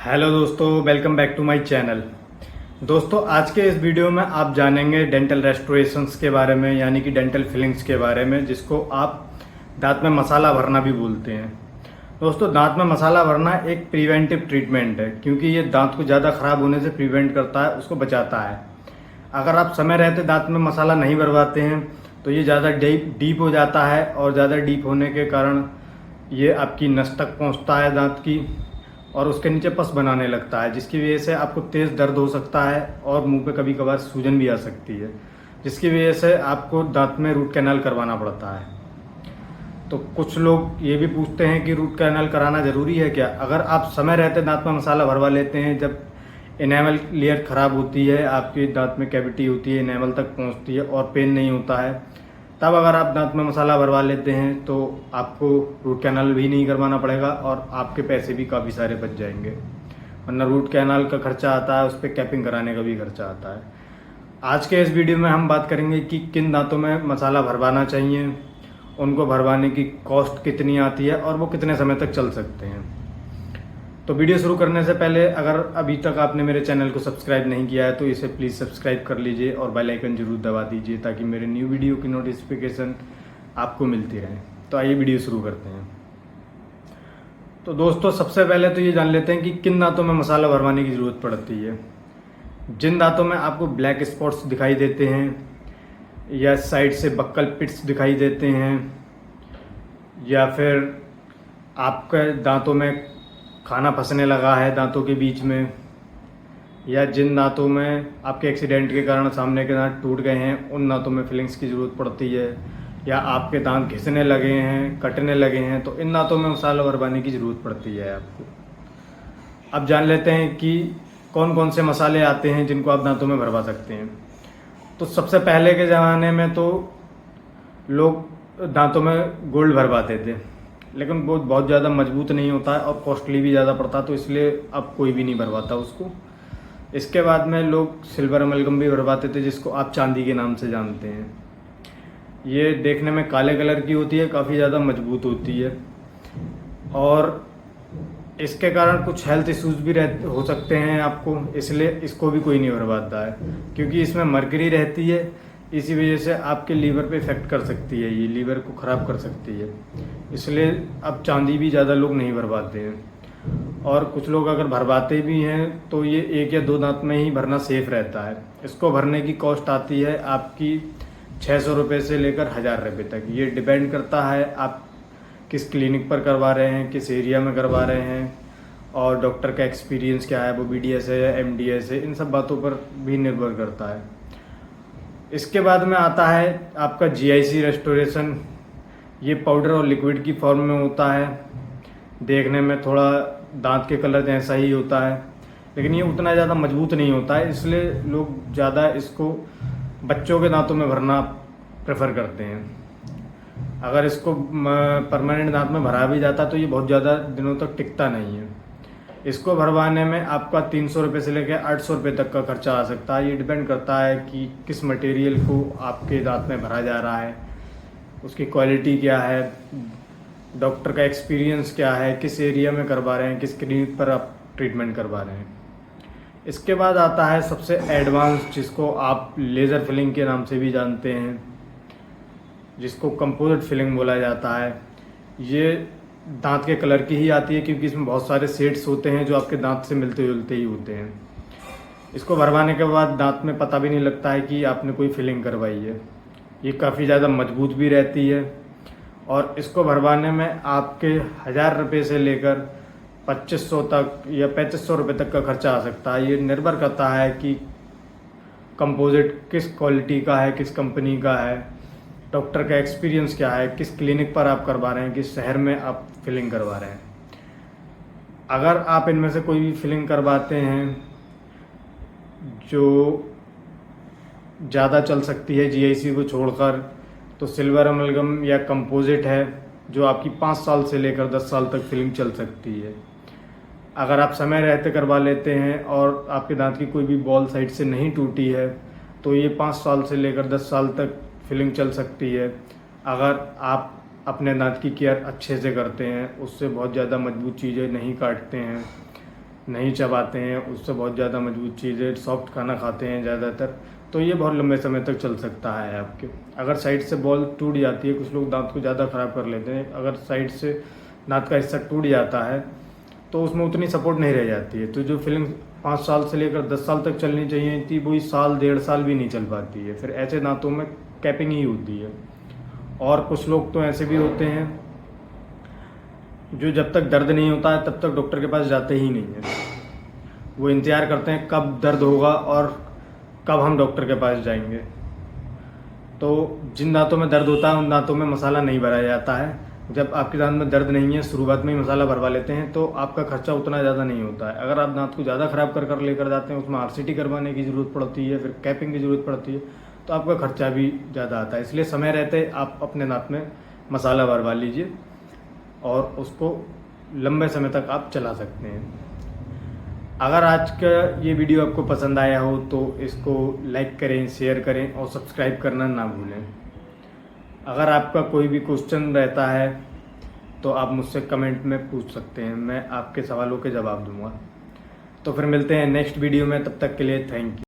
Hello दोस्तों, welcome back to my channel. दोस्तों, आज के इस वीडियो में आप जानेंगे डेंटल रेस्टोरेशंस के बारे में, यानी कि डेंटल फिलिंग्स के बारे में, जिसको आप दांत में मसाला भरना भी बोलते हैं। दोस्तों, दांत में मसाला भरना एक प्रिवेंटिव ट्रीटमेंट है, क्योंकि ये दांत को ज़्यादा खराब होने से प्रिवेंट करता है, उसको बचाता है। अगर आप समय रहते दांत में मसाला नहीं भरवाते हैं तो ये ज़्यादा डीप हो जाता है, और ज़्यादा डीप होने के कारण ये आपकी नस तक पहुँचता है दांत की, और उसके नीचे पस बनाने लगता है, जिसकी वजह से आपको तेज़ दर्द हो सकता है और मुंह पे कभी कभार सूजन भी आ सकती है, जिसकी वजह से आपको दांत में रूट कैनाल करवाना पड़ता है। तो कुछ लोग ये भी पूछते हैं कि रूट कैनाल कराना ज़रूरी है क्या? अगर आप समय रहते दांत में मसाला भरवा लेते हैं, जब इनेमल लेयर ख़राब होती है, आपके दांत में कैविटी होती है, इनेमल तक पहुँचती है और पेन नहीं होता है, तब अगर आप दांत में मसाला भरवा लेते हैं तो आपको रूट कैनाल भी नहीं करवाना पड़ेगा और आपके पैसे भी काफ़ी सारे बच जाएंगे। वरना रूट कैनाल का खर्चा आता है, उस पर कैपिंग कराने का भी खर्चा आता है। आज के इस वीडियो में हम बात करेंगे कि किन दांतों में मसाला भरवाना चाहिए, उनको भरवाने की कॉस्ट कितनी आती है और वो कितने समय तक चल सकते हैं। तो वीडियो शुरू करने से पहले अगर अभी तक आपने मेरे चैनल को सब्सक्राइब नहीं किया है तो इसे प्लीज़ सब्सक्राइब कर लीजिए और बेल आइकन जरूर दबा दीजिए, ताकि मेरे न्यू वीडियो की नोटिफिकेशन आपको मिलती रहे। तो आइए वीडियो शुरू करते हैं। तो दोस्तों, सबसे पहले तो ये जान लेते हैं कि किन दांतों में मसाला भरवाने की ज़रूरत पड़ती है। जिन दांतों में आपको ब्लैक स्पॉट्स दिखाई देते हैं, या साइड से बक्कल पिट्स दिखाई देते हैं, या फिर आपके दांतों में खाना फंसने लगा है दांतों के बीच में, या जिन दांतों में आपके एक्सीडेंट के कारण सामने के दांत टूट गए हैं, उन दांतों में फिलिंग्स की ज़रूरत पड़ती है, या आपके दांत घिसने लगे हैं, कटने लगे हैं, तो इन दांतों में मसाला भरवाने की ज़रूरत पड़ती है आपको। अब जान लेते हैं कि कौन कौन से मसाले आते हैं जिनको आप दांतों में भरवा सकते हैं। तो सबसे पहले के ज़माने में तो लोग दांतों में गोल्ड भरवाते थे, लेकिन वो बहुत ज़्यादा मजबूत नहीं होता है और कॉस्टली भी ज़्यादा पड़ता, तो इसलिए अब कोई भी नहीं भरवाता उसको। इसके बाद में लोग सिल्वर अमलगम भी भरवाते थे, जिसको आप चांदी के नाम से जानते हैं। ये देखने में काले कलर की होती है, काफ़ी ज़्यादा मजबूत होती है, और इसके कारण कुछ हेल्थ इश्यूज भी हो सकते हैं आपको, इसलिए इसको भी कोई नहीं भरवाता है, क्योंकि इसमें मरकरी रहती है। इसी वजह से आपके लीवर पे इफेक्ट कर सकती है, ये लीवर को ख़राब कर सकती है, इसलिए अब चांदी भी ज़्यादा लोग नहीं भरवाते हैं। और कुछ लोग अगर भरवाते भी हैं तो ये एक या दो दांत में ही भरना सेफ रहता है। इसको भरने की कॉस्ट आती है आपकी 600 रुपये से लेकर 1000 रुपये तक। ये डिपेंड करता है आप किस क्लिनिक पर करवा रहे हैं, किस एरिया में करवा रहे हैं, और डॉक्टर का एक्सपीरियंस क्या है, वो BDS है या MDS है, इन सब बातों पर भी निर्भर करता है। इसके बाद में आता है आपका GIC रेस्टोरेशन। ये पाउडर और लिक्विड की फॉर्म में होता है, देखने में थोड़ा दांत के कलर जैसा ही होता है, लेकिन ये उतना ज़्यादा मजबूत नहीं होता है, इसलिए लोग ज़्यादा इसको बच्चों के दांतों में भरना प्रेफर करते हैं। अगर इसको परमानेंट दांत में भरा भी जाता तो ये बहुत ज़्यादा दिनों तक टिकता नहीं है। इसको भरवाने में आपका 300 रुपये से लेकर 800 रुपये तक का खर्चा आ सकता है। ये डिपेंड करता है कि किस मटेरियल को आपके दांत में भरा जा रहा है, उसकी क्वालिटी क्या है, डॉक्टर का एक्सपीरियंस क्या है, किस एरिया में करवा रहे हैं, किस क्लिनिक पर आप ट्रीटमेंट करवा रहे हैं। इसके बाद आता है सबसे एडवांस, जिसको आप लेज़र फिलिंग के नाम से भी जानते हैं, जिसको कंपोजिट फिलिंग बोला जाता है। ये दांत के कलर की ही आती है, क्योंकि इसमें बहुत सारे शेड्स होते हैं जो आपके दांत से मिलते जुलते ही होते हैं। इसको भरवाने के बाद दांत में पता भी नहीं लगता है कि आपने कोई फिलिंग करवाई है। ये काफ़ी ज़्यादा मजबूत भी रहती है, और इसको भरवाने में आपके 1000 रुपये से लेकर 2500 तक या 3500 रुपये तक का खर्चा आ सकता है। ये निर्भर करता है कि कंपोजिट किस क्वालिटी का है, किस कंपनी का है, डॉक्टर का एक्सपीरियंस क्या है, किस क्लिनिक पर आप करवा रहे हैं, किस शहर में आप फिलिंग करवा रहे हैं। अगर आप इनमें से कोई भी फिलिंग करवाते हैं जो ज़्यादा चल सकती है GIC को छोड़कर, तो सिल्वर अमलगम या कंपोजिट है, जो आपकी 5 साल से लेकर 10 साल तक फिलिंग चल सकती है। अगर आप समय रहते करवा लेते हैं और आपके दांत की कोई भी बॉल साइड से नहीं टूटी है, तो ये 5 साल से लेकर 10 साल तक फिलिंग चल सकती है। अगर आप अपने दांत की केयर अच्छे से करते हैं, उससे बहुत ज़्यादा मजबूत चीज़ें नहीं काटते हैं, नहीं चबाते हैं, उससे बहुत ज़्यादा मजबूत चीज़ें, सॉफ्ट खाना खाते हैं ज़्यादातर, तो ये बहुत लंबे समय तक चल सकता है आपके। अगर साइड से बॉल टूट जाती है, कुछ लोग दांत को ज़्यादा ख़राब कर लेते हैं, अगर साइड से दांत का हिस्सा टूट जाता है तो उसमें उतनी सपोर्ट नहीं रह जाती है, तो जो फिलिंग 5 साल से लेकर 10 साल तक चलनी चाहिए थी वही साल 1.5 साल भी नहीं चल पाती है, फिर ऐसे दांतों में कैपिंग ही होती है। और कुछ लोग तो ऐसे भी होते हैं जो जब तक दर्द नहीं होता है तब तक डॉक्टर के पास जाते ही नहीं है, वो इंतज़ार करते हैं कब दर्द होगा और कब हम डॉक्टर के पास जाएंगे। तो जिन दांतों में दर्द होता है उन दांतों में मसाला नहीं भराया जाता है। जब आपके दांत में दर्द नहीं है, शुरुआत में ही मसाला भरवा लेते हैं तो आपका खर्चा उतना ज़्यादा नहीं होता है। अगर आप दांत को ज़्यादा ख़राब कर कर लेकर जाते हैं, उसमें आरसीटी करवाने की ज़रूरत पड़ती है, फिर कैपिंग की ज़रूरत पड़ती है, तो आपका खर्चा भी ज़्यादा आता है। इसलिए समय रहते आप अपने दांत में मसाला भरवा लीजिए और उसको लंबे समय तक आप चला सकते हैं। अगर आज का ये वीडियो आपको पसंद आया हो तो इसको लाइक करें, शेयर करें और सब्सक्राइब करना ना भूलें। अगर आपका कोई भी क्वेश्चन रहता है तो आप मुझसे कमेंट में पूछ सकते हैं, मैं आपके सवालों के जवाब दूंगा। तो फिर मिलते हैं नेक्स्ट वीडियो में, तब तक के लिए थैंक यू।